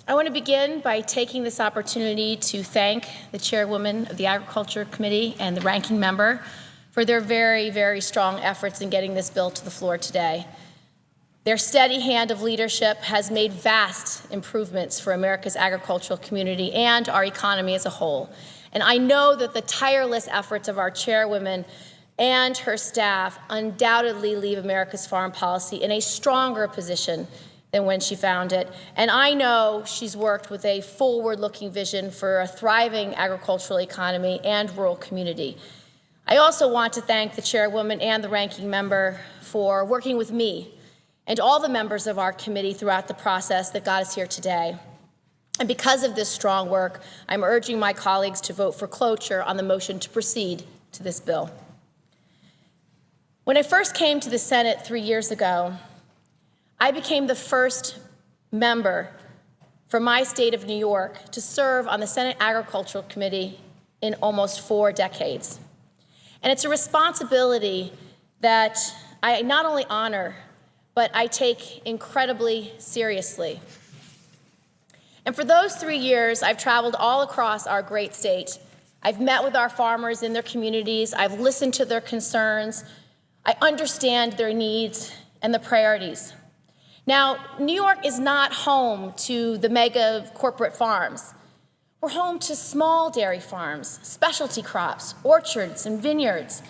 I want to begin by taking this opportunity to thank the chairwoman of the Agriculture Committee and the ranking member for their very, very strong efforts in getting this bill to the floor today. Their steady hand of leadership has made vast improvements for America's agricultural community and our economy as a whole. And I know that the tireless efforts of our chairwoman and her staff undoubtedly leave America's foreign policy in a stronger position than when she found it. And I know she's worked with a forward-looking vision for a thriving agricultural economy and rural community. I also want to thank the chairwoman and the ranking member for working with me and all the members of our committee throughout the process that got us here today. And because of this strong work, I'm urging my colleagues to vote for cloture on the motion to proceed to this bill. When I first came to the Senate 3 years ago, I became the first member from my state of New York to serve on the Senate Agricultural Committee in almost 4 decades. And it's a responsibility that I not only honor, but I take incredibly seriously. And for those 3 years, I've traveled all across our great state. I've met with our farmers in their communities. I've listened to their concerns. I understand their needs and the priorities. Now, New York is not home to the mega corporate farms. We're home to small dairy farms, specialty crops, orchards, and vineyards.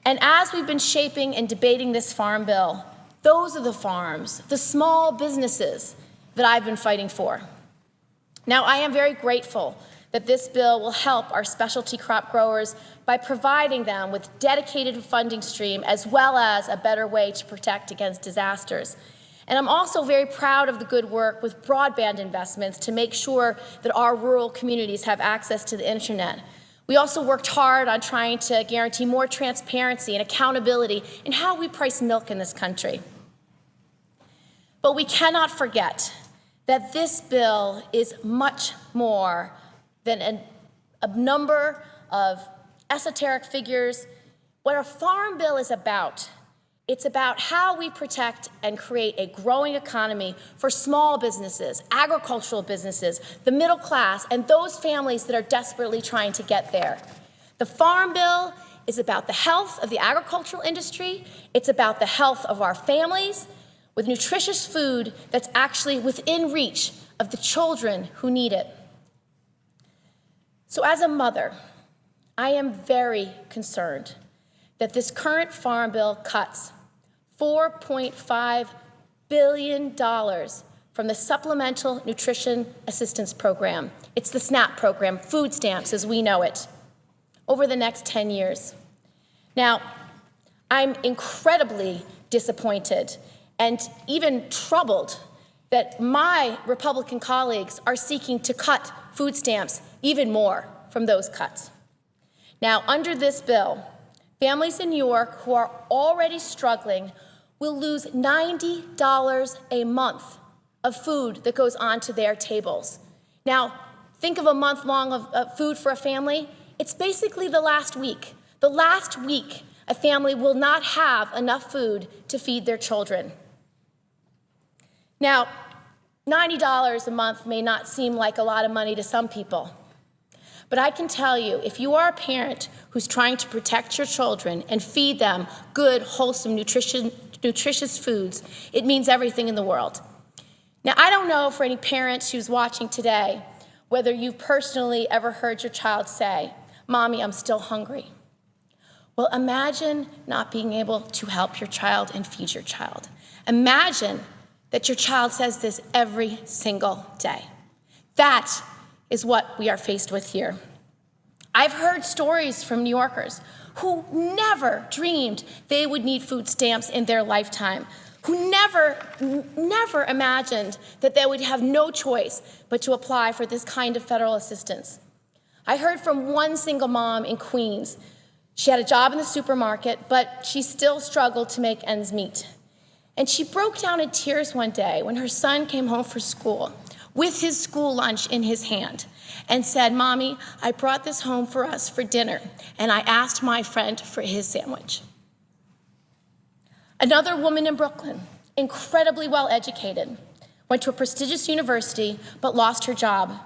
And as we've been shaping and debating this farm bill, those are the farms, the small businesses that I've been fighting for. Now, I am very grateful that this bill will help our specialty crop growers by providing them with dedicated funding stream as well as a better way to protect against disasters. And I'm also very proud of the good work with broadband investments to make sure that our rural communities have access to the internet. We also worked hard on trying to guarantee more transparency and accountability in how we price milk in this country. But we cannot forget that this bill is much more than a number of esoteric figures. What a farm bill is about, it's about how we protect and create a growing economy for small businesses, agricultural businesses, the middle class, and those families that are desperately trying to get there. The Farm Bill is about the health of the agricultural industry. It's about the health of our families with nutritious food that's actually within reach of the children who need it. So as a mother, I am very concerned that this current Farm Bill cuts $4.5 billion from the Supplemental Nutrition Assistance Program. It's the SNAP program, food stamps as we know it, over the next 10 years. Now, I'm incredibly disappointed and even troubled that my Republican colleagues are seeking to cut food stamps even more from those cuts. Now, under this bill, families in New York who are already struggling will lose $90 a month of food that goes onto their tables. Now, think of a month long of food for a family. It's basically the last week. The last week, a family will not have enough food to feed their children. Now, $90 a month may not seem like a lot of money to some people, but I can tell you, if you are a parent who's trying to protect your children and feed them good, wholesome, nutritious foods, it means everything in the world. Now, I don't know for any parents who's watching today whether you've personally ever heard your child say, "Mommy, I'm still hungry." Well, imagine not being able to help your child and feed your child. Imagine that your child says this every single day. That is what we are faced with here. I've heard stories from New Yorkers who never dreamed they would need food stamps in their lifetime, who never imagined that they would have no choice but to apply for this kind of federal assistance. I heard from one single mom in Queens. She had a job in the supermarket, but she still struggled to make ends meet. And she broke down in tears one day when her son came home from school with his school lunch in his hand and said, "Mommy, I brought this home for us for dinner, and I asked my friend for his sandwich." Another woman in Brooklyn, incredibly well educated, went to a prestigious university, but lost her job.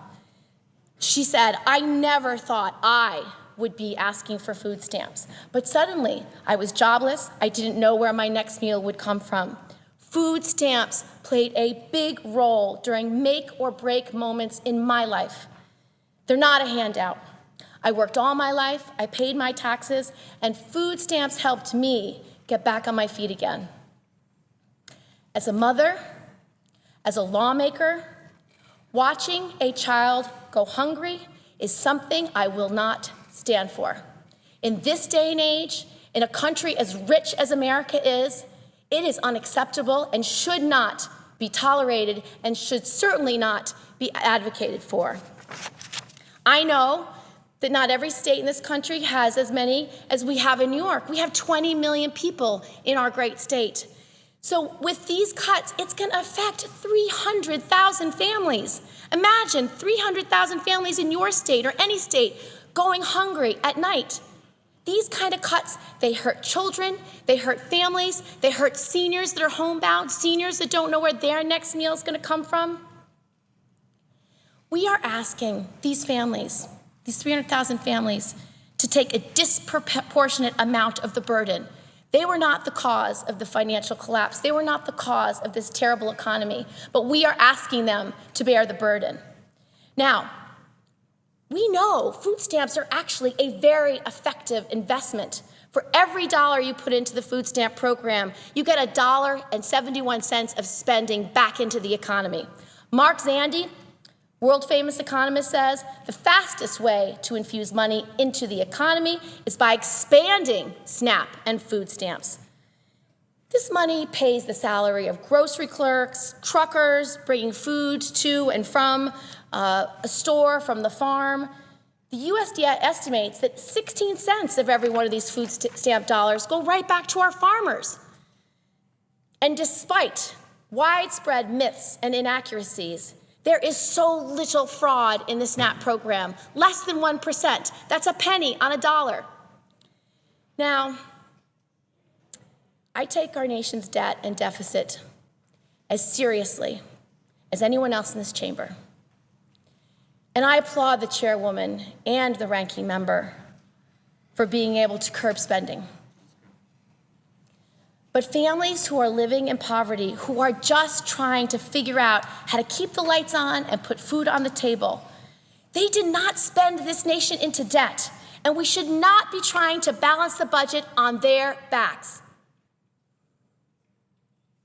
She said, "I never thought I would be asking for food stamps, but suddenly I was jobless. I didn't know where my next meal would come from. Food stamps played a big role during make or break moments in my life. They're not a handout. I worked all my life, I paid my taxes, and food stamps helped me get back on my feet again." As a mother, as a lawmaker, watching a child go hungry is something I will not stand for. In this day and age, in a country as rich as America is, it is unacceptable and should not be tolerated and should certainly not be advocated for. I know that not every state in this country has as many as we have in New York. We have 20 million people in our great state. So with these cuts, it's going to affect 300,000 families. Imagine 300,000 families in your state or any state going hungry at night. These kind of cuts, they hurt children, they hurt families, they hurt seniors that are homebound, seniors that don't know where their next meal is going to come from. We are asking these families, these 300,000 families, to take a disproportionate amount of the burden. They were not the cause of the financial collapse. They were not the cause of this terrible economy, but we are asking them to bear the burden. Now, we know food stamps are actually a very effective investment. For every dollar you put into the food stamp program, you get $1.71 of spending back into the economy. Mark Zandi, world-famous economist, says the fastest way to infuse money into the economy is by expanding SNAP and food stamps. This money pays the salary of grocery clerks, truckers, bringing food to and from a store from the farm. The USDA estimates that 16 cents of every one of these food stamp dollars go right back to our farmers. And despite widespread myths and inaccuracies, there is so little fraud in the SNAP program, less than 1%. That's a penny on a dollar. Now, I take our nation's debt and deficit as seriously as anyone else in this chamber. And I applaud the chairwoman and the ranking member for being able to curb spending. But families who are living in poverty, who are just trying to figure out how to keep the lights on and put food on the table, they did not spend this nation into debt, and we should not be trying to balance the budget on their backs.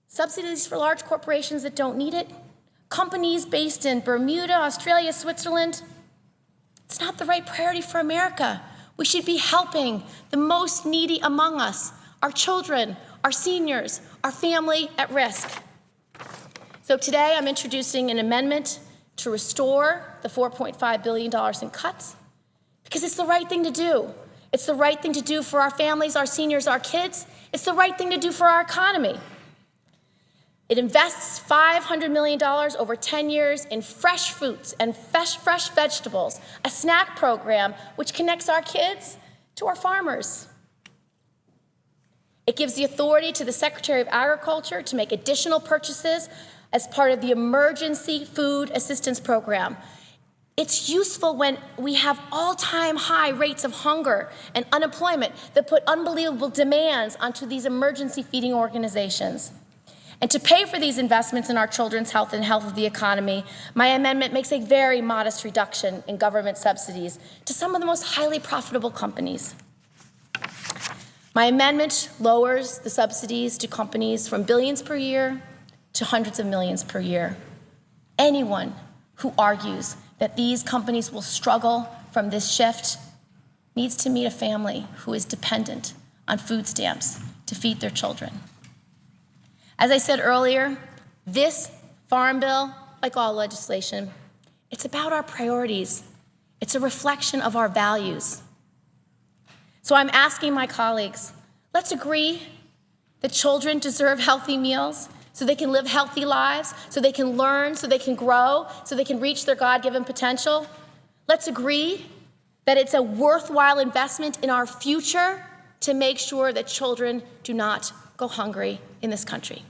Subsidies for large corporations that don't need it, companies based in Bermuda, Australia, Switzerland, it's not the right priority for America. We should be helping the most needy among us, our children, our seniors, our family at risk. So today I'm introducing an amendment to restore the $4.5 billion in cuts because it's the right thing to do. It's the right thing to do for our families, our seniors, our kids. It's the right thing to do for our economy. It invests $500 million over 10 years in fresh fruits and fresh vegetables, a snack program which connects our kids to our farmers. It gives the authority to the Secretary of Agriculture to make additional purchases as part of the Emergency Food Assistance Program. It's useful when we have all-time high rates of hunger and unemployment that put unbelievable demands onto these emergency feeding organizations. And to pay for these investments in our children's health and health of the economy, my amendment makes a very modest reduction in government subsidies to some of the most highly profitable companies. My amendment lowers the subsidies to companies from billions per year to hundreds of millions per year. Anyone who argues that these companies will struggle from this shift needs to meet a family who is dependent on food stamps to feed their children. As I said earlier, this farm bill, like all legislation, it's about our priorities. It's a reflection of our values. So I'm asking my colleagues, let's agree that children deserve healthy meals so they can live healthy lives, so they can learn, so they can grow, so they can reach their God-given potential. Let's agree that it's a worthwhile investment in our future to make sure that children do not go hungry in this country.